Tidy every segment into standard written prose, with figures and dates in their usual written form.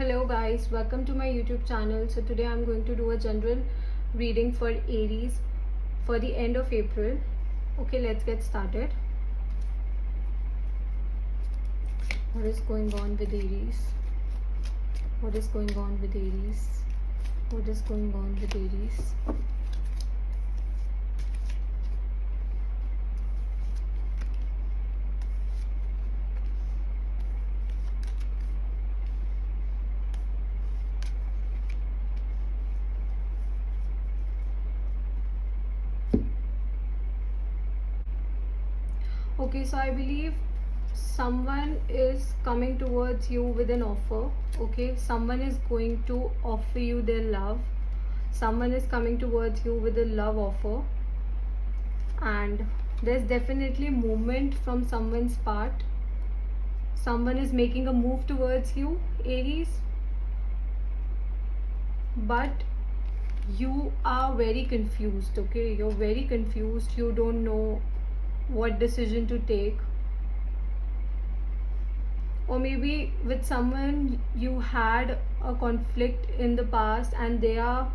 Hello guys, welcome to my YouTube channel. So today I'm going to do a general reading for Aries for the end of April. Okay, let's get started. What is going on with Aries? What is going on with Aries? What is going on with Aries? Okay, so I believe someone is coming towards you with an offer. Okay, someone is going to offer you their love. Someone is coming towards you with a love offer, and there's definitely movement from someone's part. Someone is making a move towards you, Aries, but you are very confused. Okay, you're very confused. You don't know what decision to take, or maybe with someone you had a conflict in the past and they are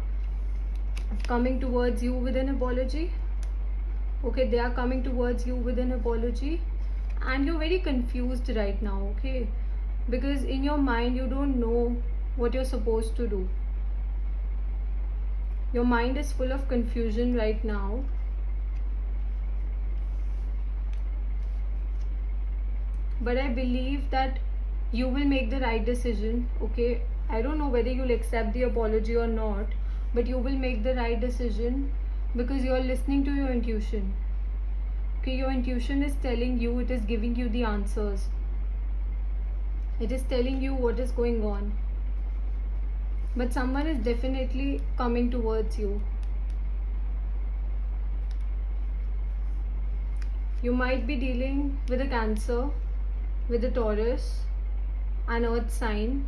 coming towards you with an apology. Okay, they are coming towards you with an apology, and you're very confused right now. Okay, because in your mind you don't know what you're supposed to do. Your mind is full of confusion right now. But I believe that you will make the right decision. Okay, I don't know whether you'll accept the apology or not, but you will make the right decision because you're listening to your intuition. Okay, your intuition is telling you, it is giving you the answers, it is telling you what is going on. But someone is definitely coming towards you. You might be dealing with a Cancer, with a Taurus, an earth sign,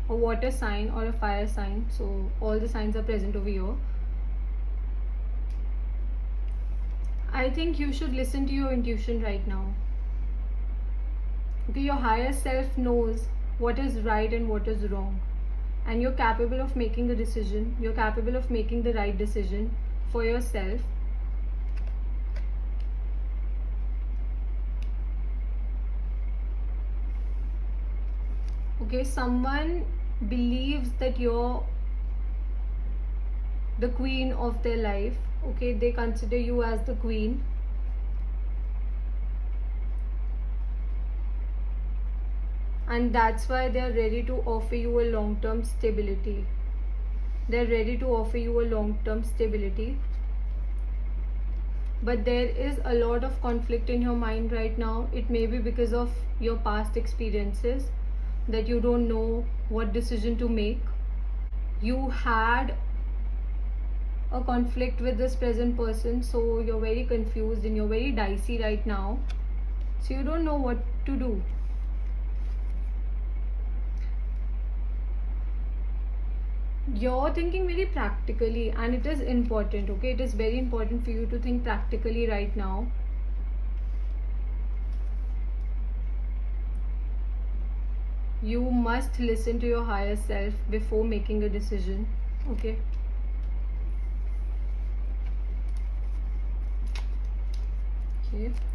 a water sign, or a fire sign. So all the signs are present over here. I think you should listen to your intuition right now. Okay, your higher self knows what is right and what is wrong, and you're capable of making a decision. You're capable of making the right decision for yourself. Okay, someone believes that you're the queen of their life. Okay, they consider you as the queen. And that's why they're ready to offer you a long-term stability. They're ready to offer you a long-term stability. But there is a lot of conflict in your mind right now. It may be because of your past experiences that you don't know what decision to make. You had a conflict with this present person, so you're very confused and you're very dicey right now. So you don't know what to do. You're thinking very practically, and it is important. Okay, it is very important for you to think practically right now. You must listen to your higher self before making a decision. Okay,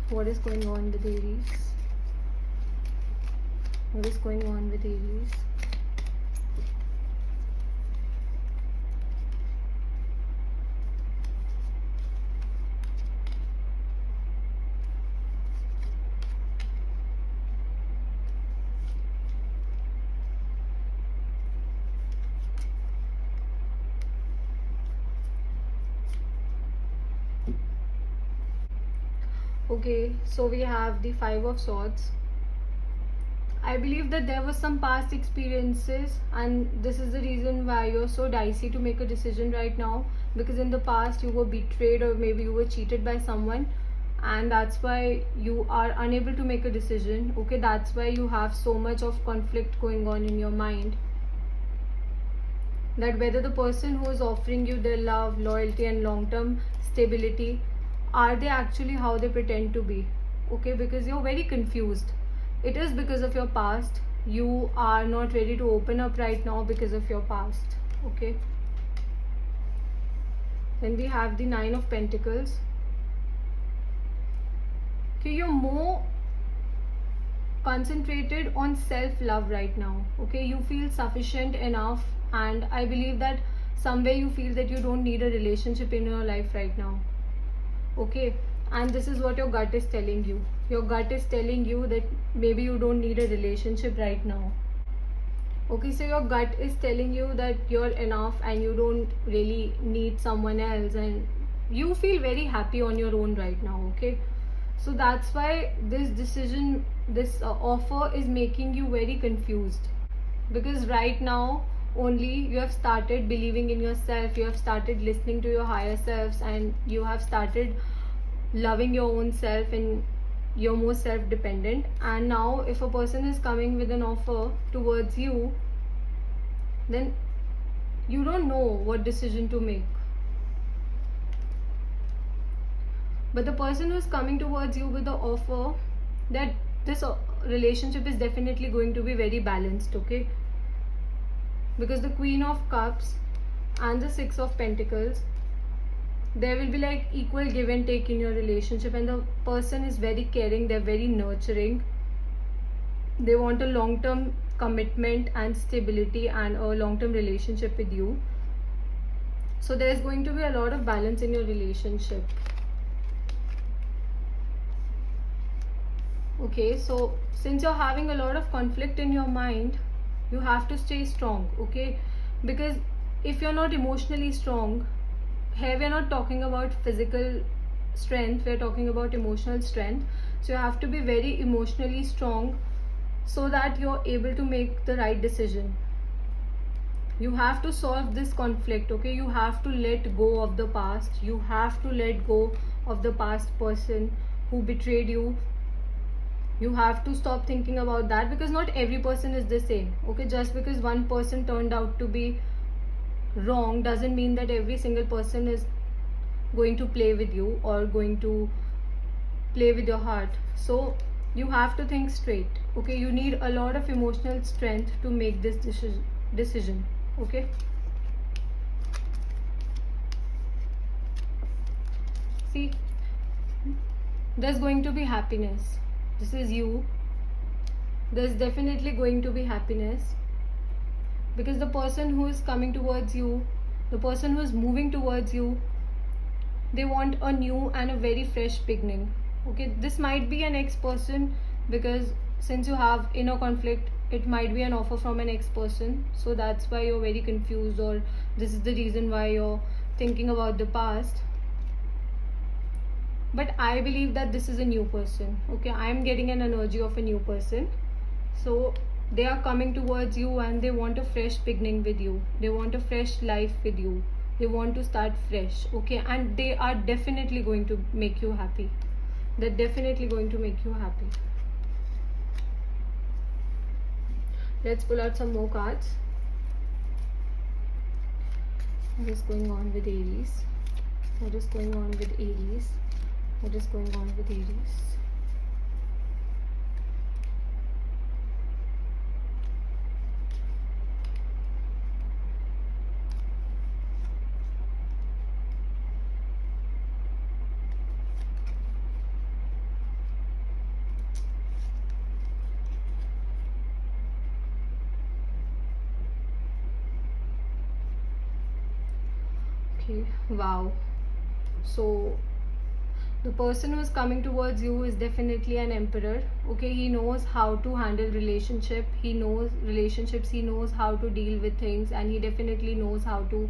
what is going on with Aries? What is going on with Aries? Okay, so we have the Five of Swords. I believe that there was some past experiences, and this is the reason why you're so dicey to make a decision right now, because in the past you were betrayed or maybe you were cheated by someone, and that's why you are unable to make a decision. Okay, that's why you have so much of conflict going on in your mind, that whether the person who is offering you their love, loyalty and long-term stability, are they actually how they pretend to be? Okay, because you're very confused. It is because of your past. you are not ready to open up right now because of your past. Okay, then we have the Nine of Pentacles. Okay, you're more concentrated on self-love right now. Okay, you feel sufficient enough, and I believe that somewhere you feel that you don't need a relationship in your life right now. Okay, and this is what your gut is telling you. Your gut is telling you that maybe you don't need a relationship right now. Okay, so your gut is telling you that you're enough and you don't really need someone else, and you feel very happy on your own right now. Okay, so that's why this decision, this offer is making you very confused, because right now only you have started believing in yourself, you have started listening to your higher selves, and you have started loving your own self, and you're more self-dependent. And now if a person is coming with an offer towards you, then you don't know what decision to make. But the person who's coming towards you with the offer that this relationship is definitely going to be very balanced. Okay, because the Queen of Cups and the Six of Pentacles, there will be like equal give and take in your relationship, and the person is very caring, they're very nurturing, they want a long-term commitment and stability and a long-term relationship with you. So there's going to be a lot of balance in your relationship. Okay, so since you're having a lot of conflict in your mind, you have to stay strong. Okay, because if you're not emotionally strong, here we're not talking about physical strength, we're talking about emotional strength. So you have to be very emotionally strong so that you're able to make the right decision. You have to solve this conflict. Okay, you have to let go of the past, you have to let go of the past person who betrayed you. You have to stop thinking about that, because not every person is the same. Okay, just because one person turned out to be wrong doesn't mean that every single person is going to play with you or going to play with your heart. So you have to think straight. Okay, you need a lot of emotional strength to make this decision. Okay, see, there's going to be happiness. This is you. There's definitely going to be happiness, because the person who is coming towards you, the person who is moving towards you, they want a new and a very fresh beginning. Okay, this might be an ex-person, because since you have inner conflict, it might be an offer from an ex-person. So that's why you're very confused, or this is the reason why you're thinking about the past. But I believe that this is a new person. Okay, I am getting an energy of a new person. So they are coming towards you and they want a fresh beginning with you, they want a fresh life with you, they want to start fresh. Okay, and they are definitely going to make you happy, they're definitely going to make you happy. Let's pull out some more cards. What is going on with Aries? What is going on with Aries? What is going on with Aries? Okay, wow. So the person who is coming towards you is definitely an emperor. Okay, he knows how to handle relationship, he knows relationships, he knows how to deal with things, and he definitely knows how to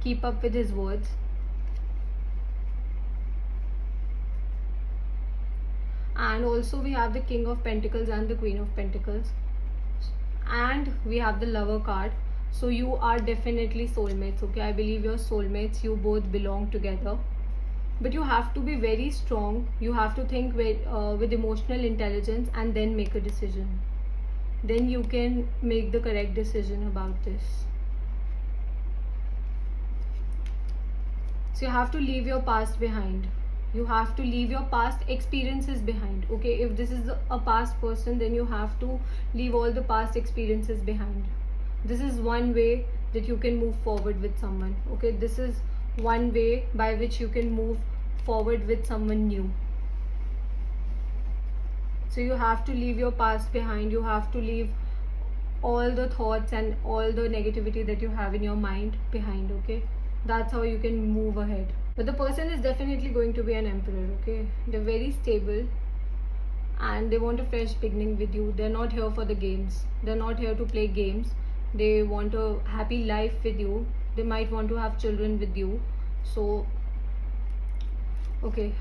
keep up with his words. And also we have the King of Pentacles and the Queen of Pentacles, and we have the Lover card. So you are definitely soulmates. Okay, I believe you're soulmates, you both belong together. But you have to be very strong, you have to think with emotional intelligence, and then make a decision. Then you can make the correct decision about this. So you have to leave your past behind. You have to leave your past experiences behind. Okay, if this is a past person, then you have to leave all the past experiences behind. This is one way that you can move forward with someone. Okay, this is one way by which you can move forward with someone new. So you have to leave your past behind. You have to leave all the thoughts and all the negativity that you have in your mind behind. Okay, that's how you can move ahead. But the person is definitely going to be an emperor. Okay, they're very stable and they want a fresh beginning with you. They're not here for the games. They're not here to play games. They want a happy life with you. They might want to have children with you. So okay,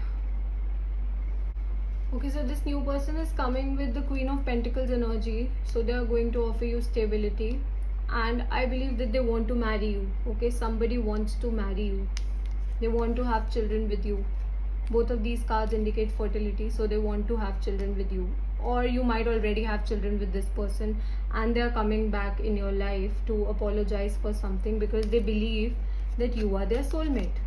so this new person is coming with the Queen of Pentacles energy. So they are going to offer you stability, and I believe that they want to marry you. Okay, somebody wants to marry you. They want to have children with you. Both of these cards indicate fertility, so they want to have children with you. Or you might already have children with this person and they are coming back in your life to apologize for something because they believe that you are their soulmate.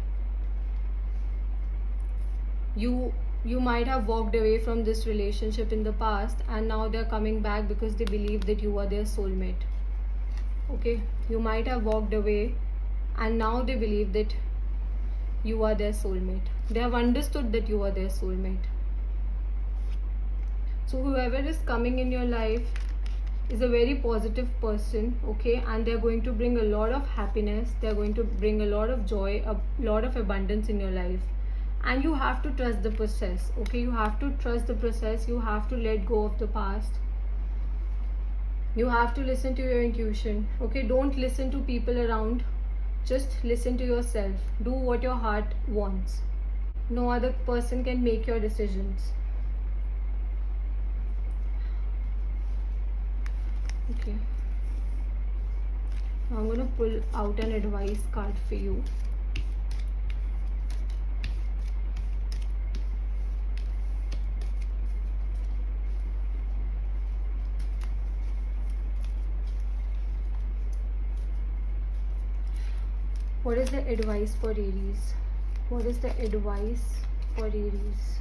You might have walked away from this relationship in the past and now they're coming back because they believe that you are their soulmate. Okay, you might have walked away and now they believe that you are their soulmate. They have understood that you are their soulmate. So whoever is coming in your life is a very positive person, okay, and they're going to bring a lot of happiness. They're going to bring a lot of joy, a lot of abundance in your life. And you have to trust the process. Okay, you have to trust the process. You have to let go of the past. You have to listen to your intuition. Okay, don't listen to people around. Just listen to yourself. Do what your heart wants. No other person can make your decisions. Okay, now I'm going to pull out an advice card for you. What is the advice for Aries? What is the advice for Aries?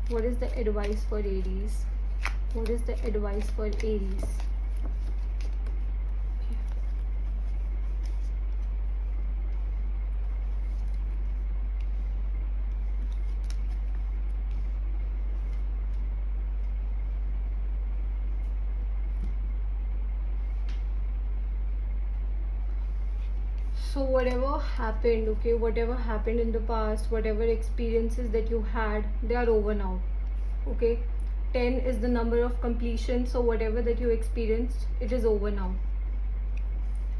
What is the advice for Aries? What is the advice for Aries? So whatever happened, okay, whatever happened in the past, whatever experiences that you had, they are over now. Okay, 10 is the number of completion. So whatever that you experienced, it is over now.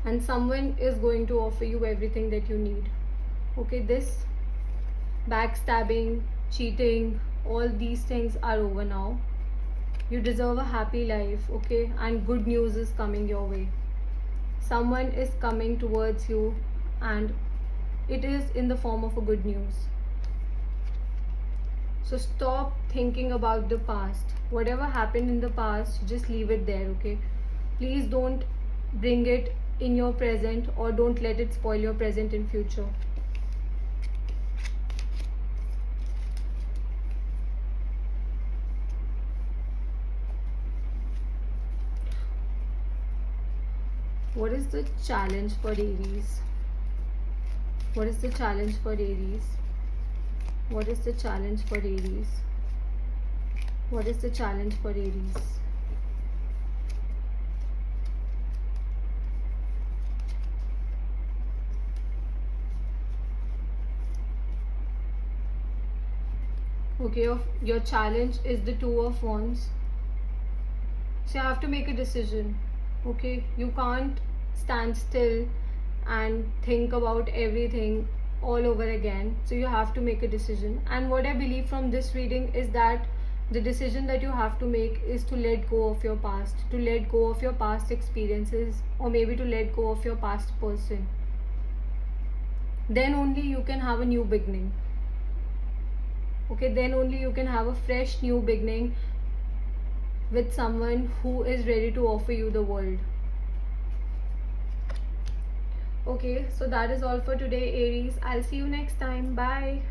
And someone is going to offer you everything that you need. Okay, this backstabbing, cheating, all these things are over now. You deserve a happy life, okay, and good news is coming your way. Someone is coming towards you and it is in the form of a good news. So stop thinking about the past. Whatever happened in the past, just leave it there, okay? Please don't bring it in your present or don't let it spoil your present in future. What is the challenge for Aries? What is the challenge for Aries? What is the challenge for Aries? What is the challenge for Aries? Okay, your challenge is the Two of Wands. So you have to make a decision. Okay, you can't stand still and think about everything all over again. So you have to make a decision. And what I believe from this reading is that the decision that you have to make is to let go of your past, to let go of your past experiences, or maybe to let go of your past person. Then only you can have a new beginning. Okay, then only you can have a fresh new beginning with someone who is ready to offer you the world. Okay, so that is all for today, Aries. I'll see you next time. Bye.